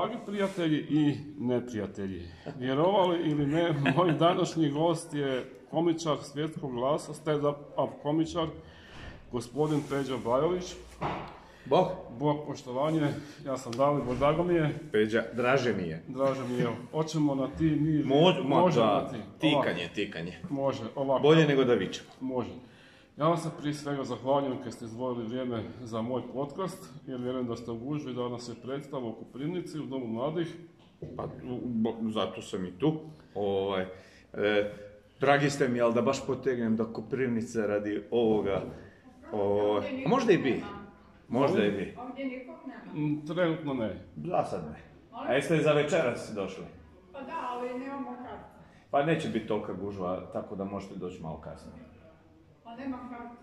Dragi prijatelji i neprijatelji, vjerovali ili ne, moj današnji gost je komičar svjetskog glasa, stand-up komičar, gospodin Peđa Bajović. Bog. Bog poštovanje, ja sam Dalibor, drago mi je. Peđa, draže mi je. Draže mi je, hoćemo na ti, mi... Može da, na ti. Tikanje. Može, ovako. Bolje nego da vičemo. Može. Ja vam se prije svega zahvaljujem kad ste izdvojili vrijeme za moj podcast, jer vjerujem da ste u gužvi da nas je predstava u Koprivnici, u Domu mladih. Pa, zato sam i tu. Dragi ste mi, ali da baš potegnem da Koprivnica radi ovoga... Možda i bi. Možda i bi. Ovdje nikog nema. Trenutno ne. Za sad ne. A jeste za večeras došli? Pa da, ali nemamo kartu. Pa neće biti tolika gužva, tako da možete doći malo kasnije. Pa nema kartu.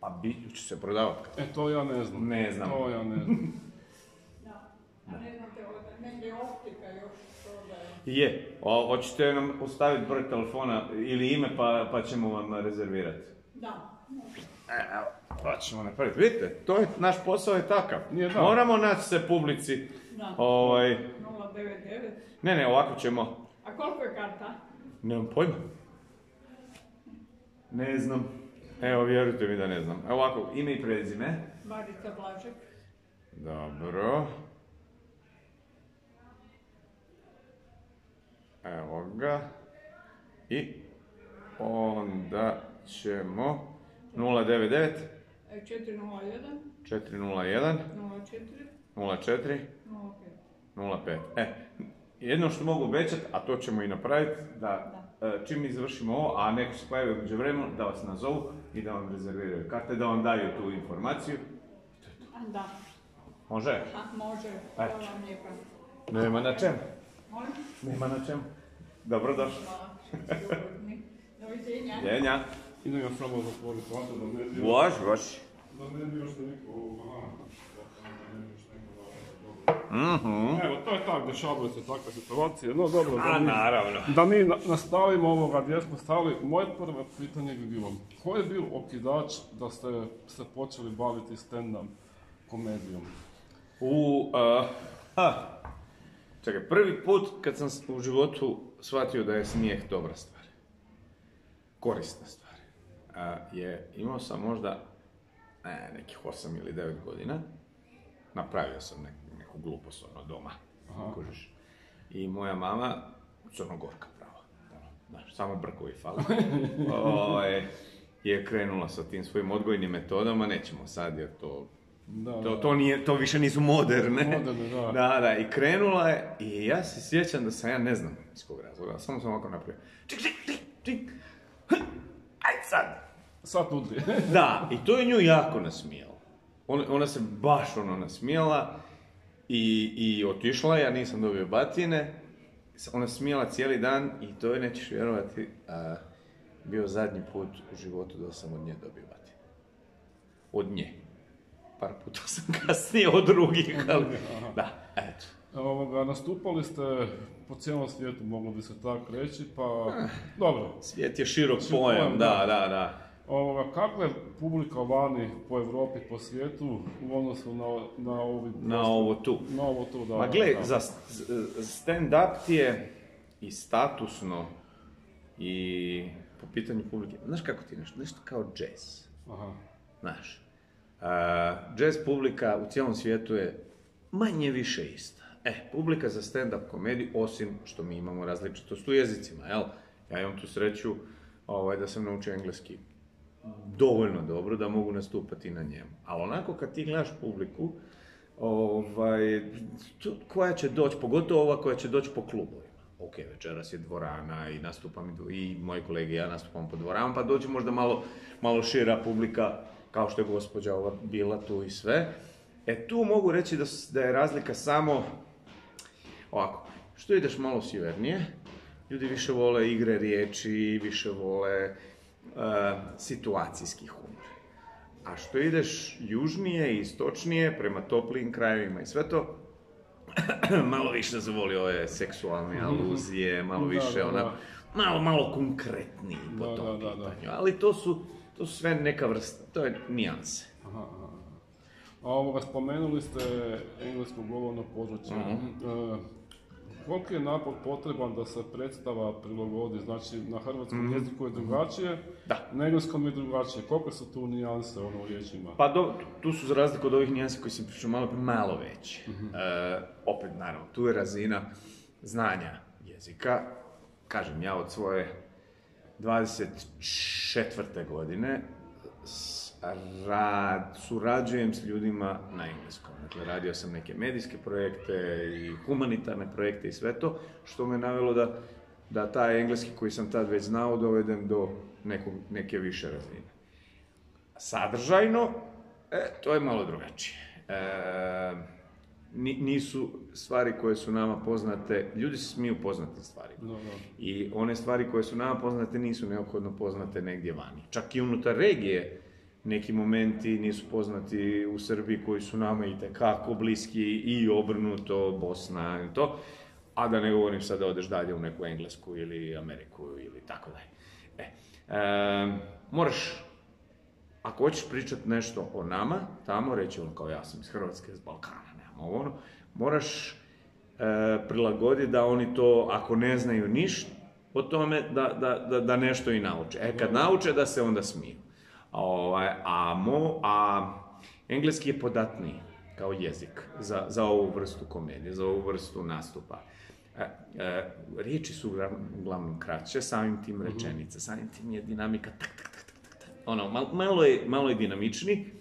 Pa će se prodavati. To ja ne znam. Ne znam. To ja ne znam. Da. A ne znate, negdje optika još prodaje. Je. Hoćete nam ostaviti broj telefona ili ime pa ćemo vam rezervirati? Da. Evo, pa ćemo napraviti. Vidite, to je, naš posao je takav. Da. Moramo naći se publici. Da. 099. Ne, ovako ćemo. A koliko je karta? Nemam pojma. Ne znam. Evo, vjerujte mi da ne znam. Evo ovako, ime i prezime. Marica Blažek. Dobro. Evo ga. I onda ćemo 099 401 401 04 04 05. Jedno što mogu obećati, a to ćemo i napraviti, da čim mi završimo ovo, a neko se pojavi umeđu vremenu, da vas nazovu i da vam rezerviraju karte, da vam daju tu informaciju. Da. Može? Može. Hvala vam lijepa. Nema na čemu. Molim? Nema na čemu. Dobrodošli. Hvala. Doviđenja. Ljenja. I da ja samo zatvorim vrata da ne bi... Vaš. Da ne bi još neko... Evo, to je tako, dešavaju se takve situacije, no dobro, naravno. Da mi nastavimo ovoga gdje smo stali. Moje prvo pitanje bi bilo, ko je bio okidač da ste se počeli baviti stand-up komedijom? Čekaj, prvi put kad sam u životu shvatio da je smijeh dobra stvar, korisna stvar, imao sam možda nekih 8 ili 9 godina, napravio sam neku glupost doma, kužiš. I moja mama, Crnogorka pravo, znaš, samo brkovi fali, je krenula sa tim svojim odgojnim metodama, nećemo sad jer to više nisu moderne. Da, i krenula je, i ja se sjećam da sam, ja ne znam iz kog razloga, samo sam ovako napravio, čik, ajde sad. Sad udri. Da, i to je nju jako nasmijalo. Ona se baš nasmijala i otišla, ja nisam dobio batine, ona smijala cijeli dan i to je, nećeš vjerovati, bio zadnji put u životu da sam od nje dobio batine. Od nje. Par puta sam kasnije od drugih, ali da, eto. Nastupali ste po cijelom svijetu, moglo bi se tako reći, pa dobro. Svijet je širok pojam, da. Kakva je publika vani po Europi, po svijetu u odnosu na ovo tu? Da. Ma gle, za stand-up ti je i statusno i po pitanju publike, znaš kako ti je nešto kao jazz. Znaš. Jazz publika u cijelom svijetu je manje više ista. Publika za stand-up komediju, osim što mi imamo različitost u jezicima, jel? Ja imam tu sreću da sam naučio engleski dovoljno dobro da mogu nastupati na njemu. Ali onako kad ti gledaš publiku, koja će doći, pogotovo ova koja će doći po klubovima. Ok, večeras je dvorana i nastupam i moji kolege i ja nastupam po dvoranama, pa dođe možda malo šira publika, kao što je gospođa ova bila tu i sve. Tu mogu reći da je razlika samo ovako, što ideš malo sjevernije, ljudi više vole igre riječi, više vole situacijski humor. A što ideš južnije i istočnije, prema toplijim krajevima i sve to, malo više se voli ove seksualne aluzije, malo više malo konkretniji po tom pitanju. Ali to su sve neka vrsta, to je nijanse. Spomenuli ste englesko govorno područje. Koliko je napor potreban da se predstava prilagodi? Znači, na hrvatskom jeziku je drugačije, na engleskom je drugačije. Koliko su tu nijanse u riječima? Pa tu su za razliku od ovih nijansi koji sam pričao malo veći. Opet, naravno, tu je razina znanja jezika. Kažem, ja od svoje 24. godine surađujem s ljudima na engleskom. Dakle, radio sam neke medijske projekte i humanitarne projekte i sve to, što me navelo da taj engleski koji sam tad već znao dovedem do neke više razine. Sadržajno, to je malo drugačije. Nisu stvari koje su nama poznate, ljudi se smiju poznati stvari. I one stvari koje su nama poznate nisu neophodno poznate negdje vani. Čak i unutar regije neki momenti nisu poznati u Srbiji koji su nama itekako bliski i obrnuto, Bosna i to, a da ne govorim sad da odeš dalje u neku Englesku ili Ameriku ili tako dalje. Moraš, ako hoćeš pričati nešto o nama, tamo reći kao ja sam iz Hrvatske, iz Balkana, moraš prilagoditi da oni to, ako ne znaju ništa o tome, da nešto i nauče. Kad nauče, da se onda smiju. A engleski je podatniji kao jezik za ovu vrstu komedije, za ovu vrstu nastupa. Riječi su uglavnom kraće, samim tim rečenica, samim tim je dinamika malo je dinamični,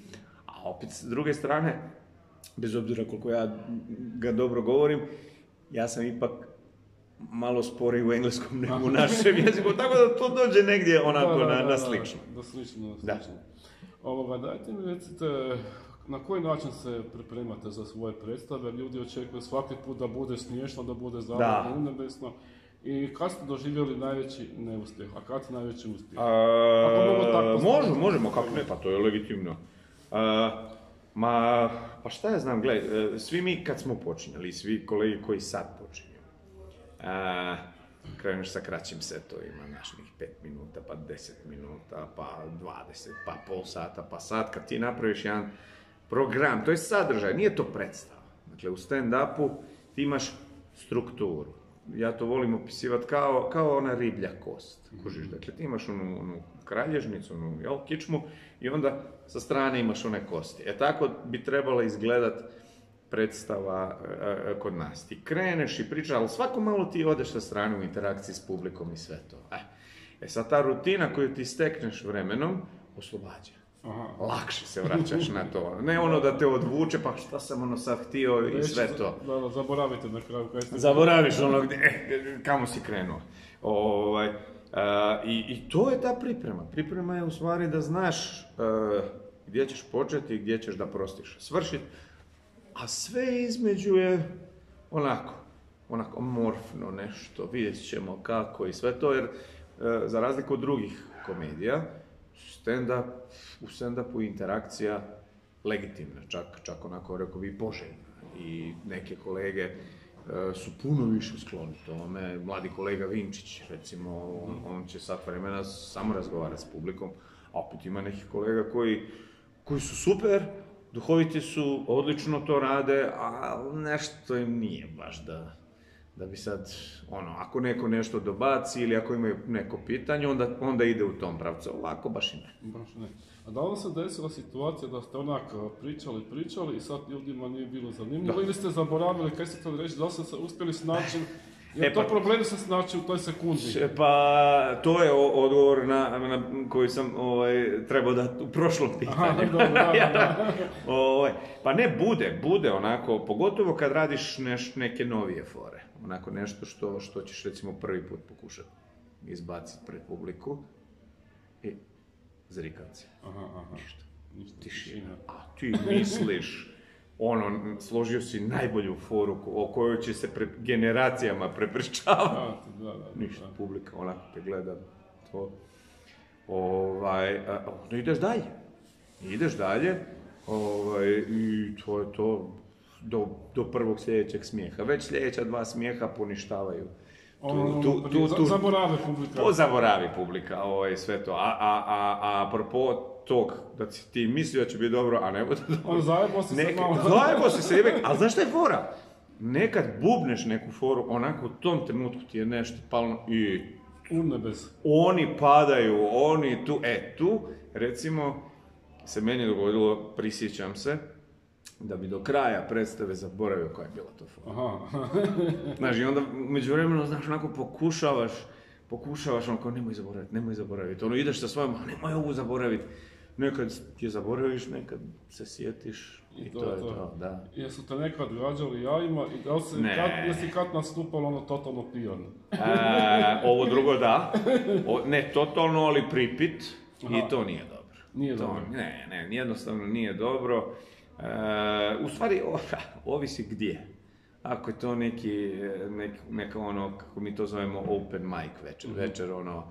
a opet s druge strane, bez obzira koliko ja ga dobro govorim, ja sam ipak malo sporiji u engleskom nego u našem jeziku, tako da to dođe negdje onako na slično. Slično. Dajte mi recite, na koji način se pripremate za svoje predstave? Ljudi očekuju svaki put da bude smiješno, da bude zabavno, unebesno. I kad ste doživjeli najveći neuspjeh, a kad najveći uspjeh? Možemo, kako ne, pa to je legitimno. Pa šta ja znam, gledaj, svi mi kad smo počinjali, svi kolegi koji sad počinju, kreneš sa kraćim setovima, naših 5 minuta, pa 10 minuta, pa 20, pa pol sata, pa sat, kad ti napraviš jedan program, to je sadržaj, nije to predstava. Dakle, u stand-upu ti imaš strukturu. Ja to volim opisivati kao ona riblja kost. Kužiš, dakle, ti imaš onu kralježnicu, kičmu, i onda sa strane imaš one kosti. Tako bi trebala izgledat predstava kod nas. Ti kreneš i pričaš, ali svako malo ti odeš sa strane u interakciji s publikom i sve to. Sad ta rutina koju ti stekneš vremenom, oslobađa. Lakše se vraćaš na to. Ne ono da te odvuče, pa šta sam sad htio i sve to. Zaboravite na kraju. Zaboraviš ono kamo si krenuo. I to je ta priprema. Priprema je u stvari da znaš gdje ćeš početi i gdje ćeš da prostiš svršiti, a sve između je onako amorfno nešto, vidjet ćemo kako i sve to, jer za razliku od drugih komedija, u stand-upu interakcija legitimna, čak onako rekao bi poželjna, i neke kolege su puno više skloni tome. Mladi kolega Vinčić, recimo, on će sat vremena samo razgovarati s publikom, a opet ima nekih kolega koji su super, duhoviti su, odlično to rade, a nešto im nije baš da bi sad, ako neko nešto dobaci ili ako imaju neko pitanje, onda ide u tom pravcu. Ovako baš i ne. A da li se desila situacija da ste pričali i sad ljudima nije bilo zanimljivo, ili ste zaboravili kaj ste to reći, da li ste se uspjeli snaći? Je to problem se snaći u toj sekundi? Pa, to je odgovor na koji sam trebao dati u prošlom pitanju. Pa ne, bude onako, pogotovo kad radiš neke novije fore. Onako nešto što ćeš recimo prvi put pokušati izbaciti pred publiku i zrikavci. Ništa. Tišina. A ti misliš, složio si najbolju foru o kojoj će se pred generacijama prepričavati. Ništa, publika onako te gleda to. Onda ideš dalje i to je to do prvog sljedećeg smijeha. Već sljedeća 2 smijeha poništavaju. Zaboravi publika. Zaboravi publika, sve to. A apropo tog, da si ti mislio da će biti dobro, a ne bude dobro. On zajebo si se malo. Zajebo si se, ali znaš šta je fora? Nekad bubneš neku foru, onako u tom trenutku ti je nešto palno i... Urnebes. Oni padaju, oni tu, tu, recimo, se meni dogodilo, prisjećam se, da bi do kraja predstave zaboravio koja je bila to fora. Znaš, i onda međuvremeno, znaš, onako pokušavaš, ono kao, nemoj zaboraviti, ono, ideš sa svojom, nemoj ovu zaboraviti. Nekad je zaboraviš, nekad se sjetiš i to je to, da. Jesu te nekad gađali jajima i da li jesi kad nastupalo ono totalno pijan? Ovo drugo da, ne totalno, ali pripit i to nije dobro. Nije dobro? Ne, jednostavno nije dobro. U stvari, ovisi gdje. Ako je to neka ono, kako mi to zovemo, open mic večer ono,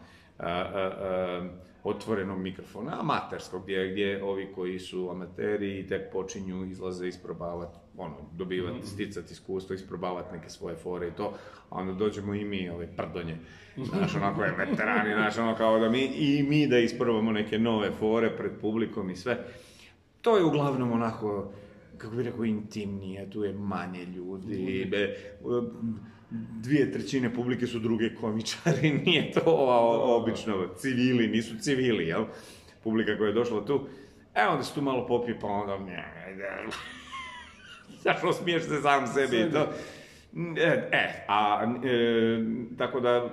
otvorenog mikrofona, amaterskog, gdje ovi koji su amateri tek počinju, izlaze isprobavati, ono, dobivati, sticati iskustvo, isprobavati neke svoje fore i to, a onda dođemo i mi, prdonje, znaš, onako je veterani, znaš, ono kao da mi da isprobamo neke nove fore pred publikom i sve. To je uglavnom onako, kako bih rekao, intimnije, tu je manje ljudi, 2/3 publike su druge komičari, nije to obično, civili, nisu civili, jel? Publika koja je došla tu, onda se tu malo popije, pa onda, zašto smiješ se sam sebi i to. Tako da,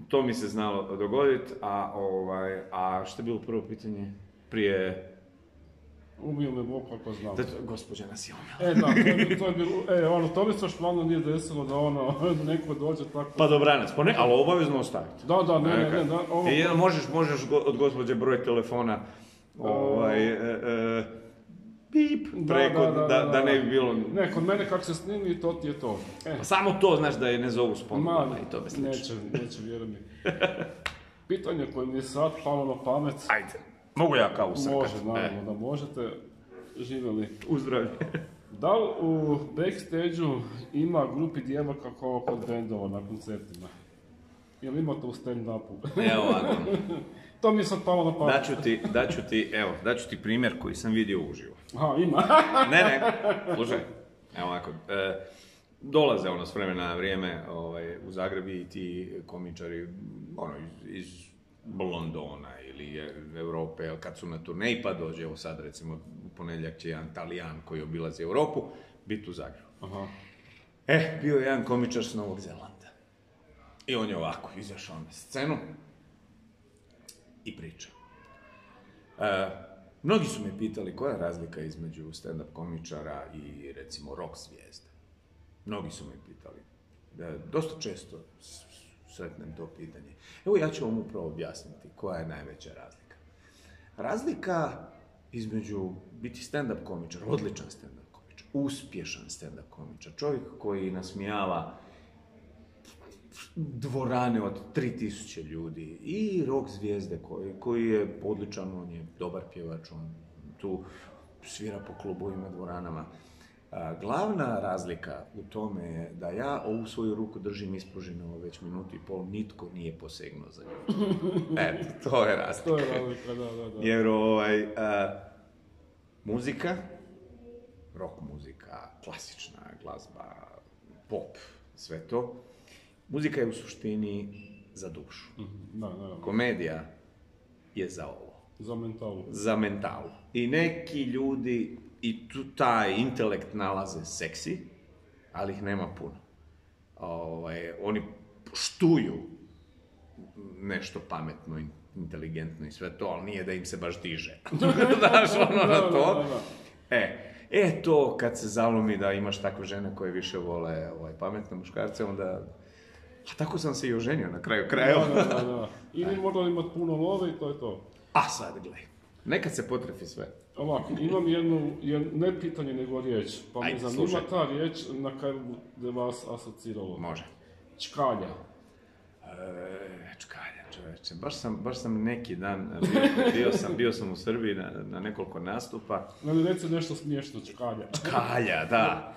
to mi se znalo dogoditi, a što je bilo prvo pitanje prije... Ubio me Bog kako znam. Gospođa nas je umjela. To je bilo, to mi se još stvarno nije desilo da neko dođe tako... Pa dobranac, ali obavezno ostaviti. Da, ne. Možeš od gospođe broj telefona, pip, preko, da ne bi bilo... Ne, kod mene kako se snimi, to ti je to. Samo to, znaš, da je ne zovu sponzorima i to bez slično. Neće, vjerujem mi. Pitanje koje mi je sad palo na pamet... Ajde. Mogu ja kao usrkat? Može, naravno da možete. Živjeli. Uzdravlje. Da li u backstage-u ima grupi djevojaka kao kod bendova na koncertima? Jel ima to u stand-upu? Evo ovako. To mi je sad palo na pamet. Daću ti primjer koji sam vidio uživo. Aha, ima. Ne, slušaj. Evo ovako. Dolaze s vremena na vrijeme u Zagreb i ti komičari iz Londona ili Europe, kad su na turneji, pa dođe, evo sad recimo u ponedjeljak će jedan Talijan koji obilazi Europu, biti u Zagrebu. Aha. Bio je jedan komičar s Novog Zelanda. I on je ovako izašao na scenu i priča. Mnogi su me pitali koja je razlika između stand-up komičara i recimo rock zvijezda. Mnogi su me pitali. Dosta često sretnem to pitanje. Evo ja ću vam upravo objasniti koja je najveća razlika. Razlika između biti stand-up komičar, odličan stand-up komičar, uspješan stand-up komičar, čovjek koji nasmijava dvorane od 3000 ljudi i rock zvijezde koji je odličan, on je dobar pjevač, on tu svira po klubovima, dvoranama. Glavna razlika u tome je da ja ovu svoju ruku držim ispruženo već minutu i pol, nitko nije posegnuo za nju. To je razlika. To je razlika, da. Jer muzika, rock muzika, klasična glazba, pop, sve to, muzika je u suštini za dušu. Da. Komedija je za ovo. Za mentalu. I neki ljudi i tu taj intelekt nalaze seksi, ali ih nema puno. Oni štuju nešto pametno, inteligentno i sve to, ali nije da im se baš diže. Znaš, na to. To kad se zalomi da imaš takve žene koje više vole pametne muškarce, onda... A tako sam se i oženio na kraju krajeva. Da. Ili morali imati puno love i to je to. A sad, gledaj. Nekad se potrefi sve. Ovako, imam jednu, ne pitanje nego riječ, pa me zanima ta riječ na koju je vas asociralo. Može. Čkalja. Čkalja, čoveče. Baš sam neki dan, bio sam u Srbiji na nekoliko nastupa. Ali reci nešto smiješno, čkalja. Čkalja, da.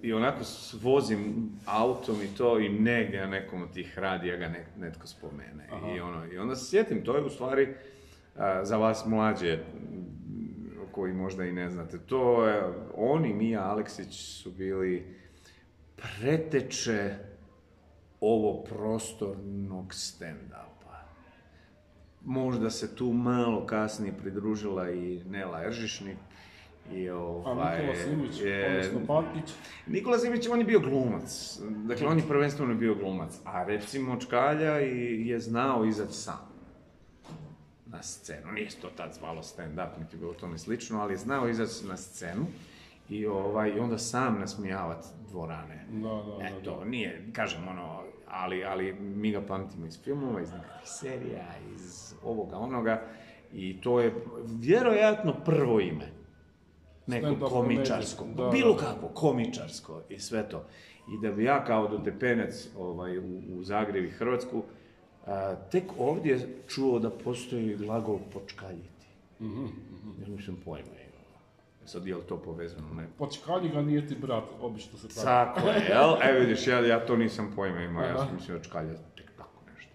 I onako vozim autom i to i negdje na nekom od tih radija ga netko spomene. I onda se sjetim, to je u stvari za vas mlađe, koji možda i ne znate, to je, oni, Mija Aleksić, su bili preteče ovo prostornog stand-upa. Možda se tu malo kasnije pridružila i Nela Eržišnik. Nikola Simić, odnosno Pankić. Nikola Simić, on je bio glumac. Dakle, on je prvenstveno bio glumac. A recimo Čkalja je znao izaći sam na scenu. Nije to tad zvalo stand-up, niti bilo tome slično, ali je znao izaći na scenu i onda sam nasmijavati dvorane. Da. Nije, kažem, ali mi ga pamtimo iz filmova, iz nekakvih serija, iz ovoga, onoga, i to je vjerojatno prvo ime. Neko komičarsko, bilo kako, komičarsko i sve to. I da bi ja kao dotepenec u Zagreb i Hrvatsku tek ovdje čuo da postoji glagol počkaljiti. Ja nisam pojma imao. Sad je li to povezano? Ne. Počkalji ga nije ti brat, obično se tako je, jel? Evo vidiš, ja to nisam pojma imao, ja sam mislio da čkalja tek tako nešto.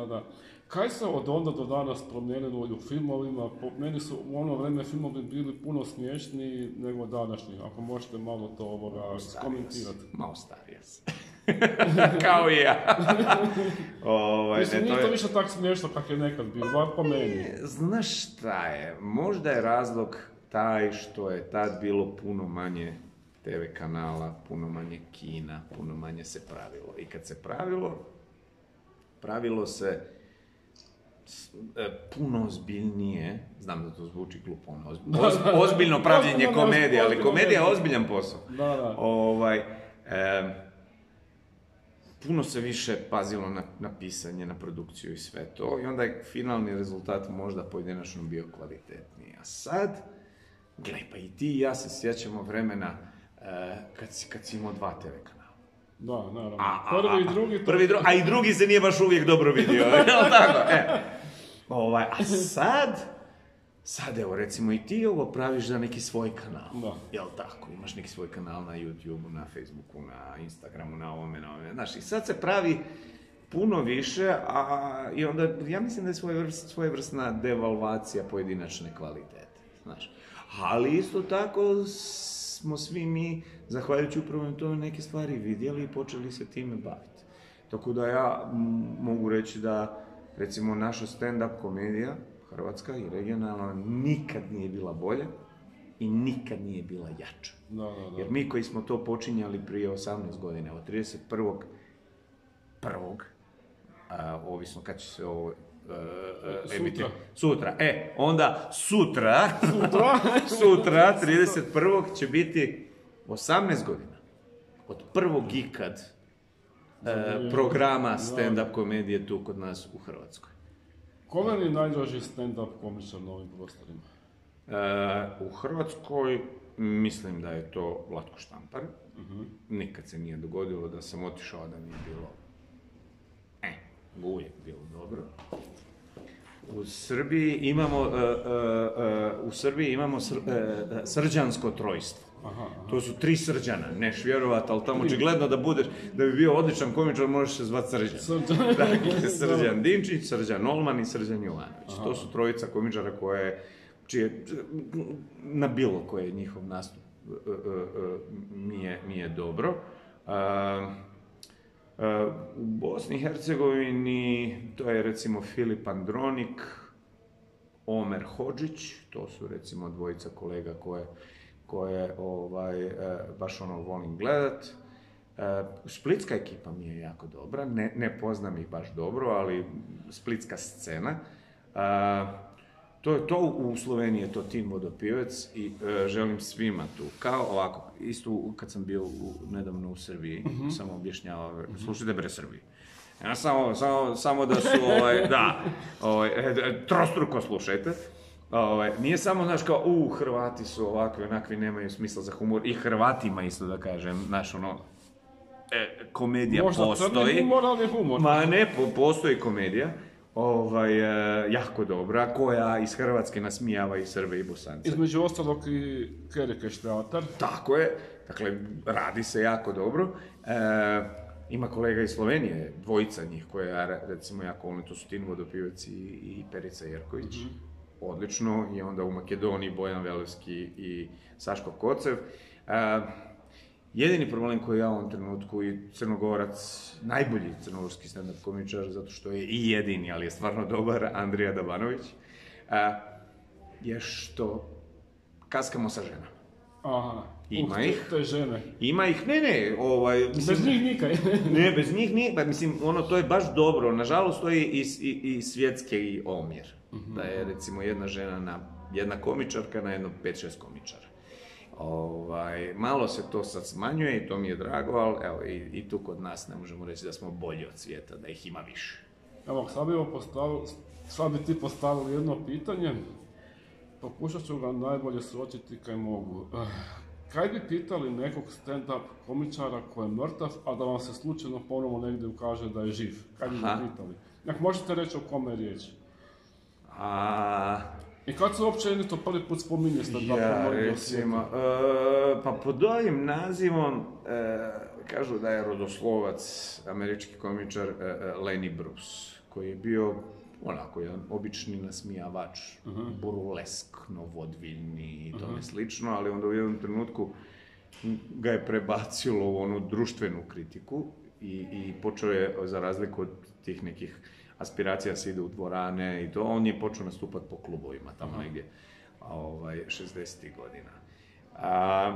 Da. Kaj se od onda do danas promijenilo u filmovima? Po meni su u ono vrijeme filmovi bili puno smješniji nego današnji. Ako možete malo to komentirati. Malo starija se. Kao i ja. Mislim, nije to više tako smiješno kako je nekad bilo, bar po meni. Znaš šta je? Možda je razlog taj što je tad bilo puno manje TV kanala, puno manje kina, puno manje se pravilo. I kad se pravilo se puno ozbiljnije, znam da to zvuči glupo, ozbiljno pravljenje komedije, ali komedija je ozbiljan posao. Puno se više pazilo na pisanje, na produkciju i sve to, i onda je finalni rezultat možda pojedinačno bio kvalitetniji. A sad, gledaj, pa i ti i ja se sjećamo vremena kad si imao 2 TV kanala. Da, naravno. Prvi i drugi. A i drugi se nije baš uvijek dobro vidio, jel tako? A sad evo, recimo i ti ovo praviš za neki svoj kanal. Da. Jel tako? Imaš neki svoj kanal na YouTubeu, na Facebooku, na Instagramu, na ovome. Znaš, i sad se pravi puno više, i onda ja mislim da je svojevrsna devalvacija pojedinačne kvalitete. Znaš. Ali isto tako smo svi mi, zahvaljujući upravo tome, neke stvari vidjeli i počeli se time baviti. Tako da ja mogu reći da, recimo, naša stand-up komedija, hrvatska i regionalna, nikad nije bila bolja i nikad nije bila jača. Da. Jer mi koji smo to počinjali prije 18 godina, od 31.1. Ovisno kad će se ovo emitirati. Sutra. Onda sutra, 31. će biti 18 godina od prvog ikad programa stand-up komedije tu kod nas u Hrvatskoj. Kome je najdraži stand-up komičar na ovim prostorima? U Hrvatskoj mislim da je to Vlatko Štampar. Nikad se nije dogodilo da sam otišao da nije bilo uvijek bilo dobro. U Srbiji imamo srđansko trojstvo. To su 3 Srđana, neš vjerovat, ali tamo očigledno da bi bio odličan komičar, možeš se zvati Srđan. Dakle, Srđan Dinčić, Srđan Olman i Srđan Jovanović. To su trojica komičara čije na bilo koji njihov nastup mi je dobro. U Bosni i Hercegovini to je recimo Filip Andronik, Omer Hodžić, to su recimo dvojica kolega koje baš volim gledat. Splitska ekipa mi je jako dobra, ne poznam ih baš dobro, ali splitska scena. To je to, u Sloveniji je to Tin Vodopivec i želim svima tu, kao ovako, isto kad sam bio nedavno u Srbiji, sam objašnjavao, slušajte bre Srbiji. Ja samo da su, trostruko slušajte. Nije samo, znaš, kao, Hrvati su ovakvi, onakvi, nemaju smisla za humor, i Hrvatima isto da kažem, znaš, komedija možda postoji. Možda crni humor, ali humor. Ma ne, postoji komedija, jako dobra, koja iz Hrvatske nasmijava i Srbe i Bosance. Između ostalog i Kerekeš teatar. Tako je, dakle, radi se jako dobro. Ima kolega iz Slovenije, dvojica njih, koje ja recimo jako volim, to su Tin Vodopivac i Perica Jerković. Odlično, i onda u Makedoniji Bojan Velevski i Saško Kocev. Jedini problem koji ja u ovom trenutku i Crnogorac, najbolji crnogorski stand-up komičar, zato što je i jedini, ali je stvarno dobar, Andrija Dabanović, je što kaskamo sa ženama. Aha. Ima ih. Te žene. Ima ih, mislim, bez njih nikaj. Ne, bez njih nije, mislim, to je baš dobro. Nažalost, to je i svjetski omjer. Da je, recimo, jedna komičarka na jedno 5-6 komičara. Malo se to sad smanjuje i to mi je drago, ali evo, i tu kod nas ne možemo reći da smo bolji od svijeta, da ih ima više. Evo, sad bi ti postavili jedno pitanje. Pokušat ću ga najbolje sročiti kaj mogu. Kaj bi pitali nekog stand-up komičara koji je mrtav, a da vam se slučajno ponovno negdje ukaže da je živ? Kaj bi pitali? Ako možete reći o kome je riječ? I kad se uopće jedno to prvi put spominje stand-up? Recimo, pa pod ovim nazivom kažu da je rodoslovac, američki komičar Lenny Bruce, koji je bio onako jedan obični nasmijavač, burleskno, vodviljni i tome slično, ali onda u jednom trenutku ga je prebacilo u onu društvenu kritiku i počeo je, za razliku od tih nekih aspiracija se ide u dvorane i to, on je počeo nastupati po klubovima tamo negdje 60. godina.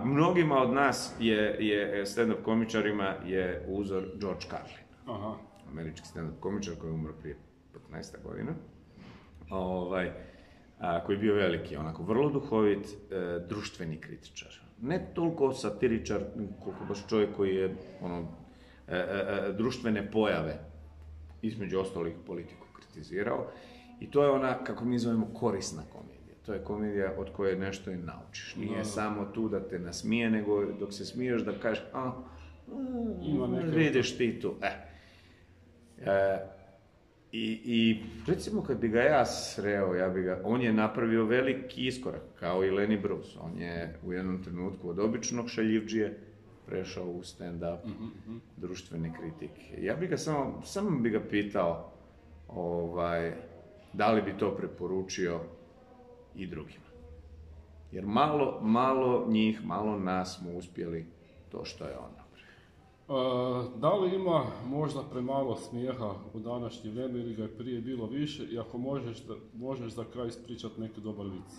Mnogima od nas je stand-up komičarima je uzor George Carlin. Američki stand-up komičar koji je umro prije 15 godina, koji je bio veliki, onako vrlo duhovit, društveni kritičar. Ne toliko satiričar, koliko baš čovjek koji je društvene pojave, između ostalih politiku kritizirao. I to je ona, kako mi zovemo, korisna komedija. To je komedija od koje nešto i naučiš. Nije samo tu da te nasmije, nego dok se smiješ da kažeš, vidiš ti tu. I recimo kad bi ga ja sreo, on je napravio veliki iskorak, kao i Lenny Bruce. On je u jednom trenutku od običnog šaljivdžije prešao u stand-up, društvene kritike. Ja bi ga samo bi ga pitao da li bi to preporučio i drugima. Jer malo njih, malo nas smo uspjeli to što je on napravio. Da li ima možda premalo smijeha u današnje vrijeme ili ga je prije bilo više i ako možeš za kraj ispričati neki dobar vic?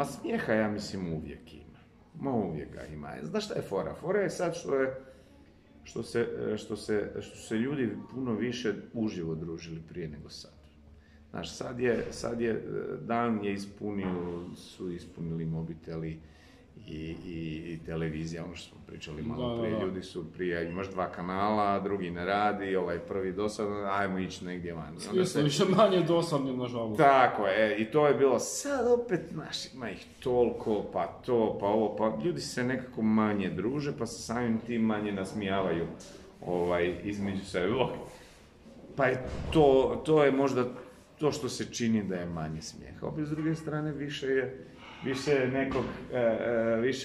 Smijeha ja mislim uvijek ima. Uvijek ga ima. Znaš šta je fora? Fora je sad što se ljudi puno više uživo družili prije nego sad. Znaš, sad je dan su ispunili mobiteli i televizija, ono što smo pričali malo prije. Ljudi su prije, imaš 2 kanala, drugi ne radi, prvi dosadan, ajmo ići negdje van. Svi su više manje dosadni, nažalost. Tako je, i to je bilo, sad opet, znaš, ima ih toliko, pa to, pa ovo, pa ljudi se nekako manje druže, pa se samim tim manje nasmijavaju između sebe. Pa je to je možda to što se čini da je manje smijeha. Opet, s druge strane, više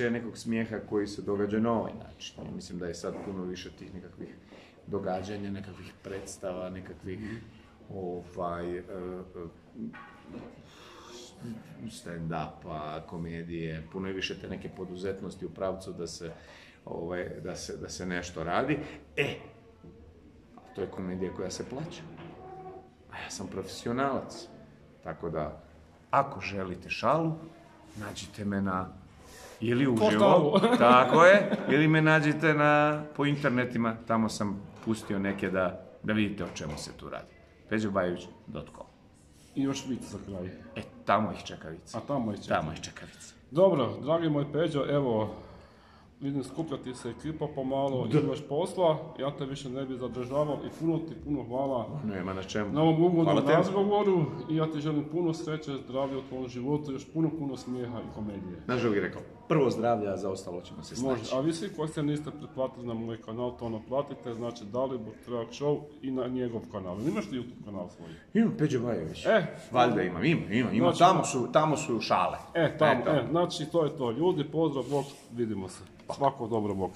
je nekog smijeha koji se događa na ovaj način. Ja mislim da je sad puno više tih nekakvih događanja, nekakvih predstava, nekakvih stand-upa, komedije, puno je više te neke poduzetnosti u pravcu da se nešto radi. To je komedija koja se plaća. A ja sam profesionalac. Tako da, ako želite šalu, nađite me ili uživo, tako je, ili me nađite po internetima, tamo sam pustio neke da vidite o čemu se tu radi. peđobajević.com. I još vic za kraj. Tamo ih čeka vic. Tamo ih čeka vic. Dobro, dragi moj Peđo, evo, vidim skupljati se ekipa pomalo, imaš posla, ja te više ne bi zadržavao i puno hvala na ovom ugodnom razgovoru i ja ti želim puno sreće, zdravlja u tvojom životu, još puno smijeha i komedije. Znaš što bih rekao, prvo zdravlja, a za ostalo ćemo se snaći. Može, a vi svi koji se niste pretplatili na moj kanal, to platite, znači Dalibor Trajak Show i na njegov kanal. Imaš li YouTube kanal svoj? Imam, Peđo Bajević. Valjda imam, tamo su šale. Znači to je to. Ljudi, pozdrav, Bog, vidimo se. Svako dobro, Bog.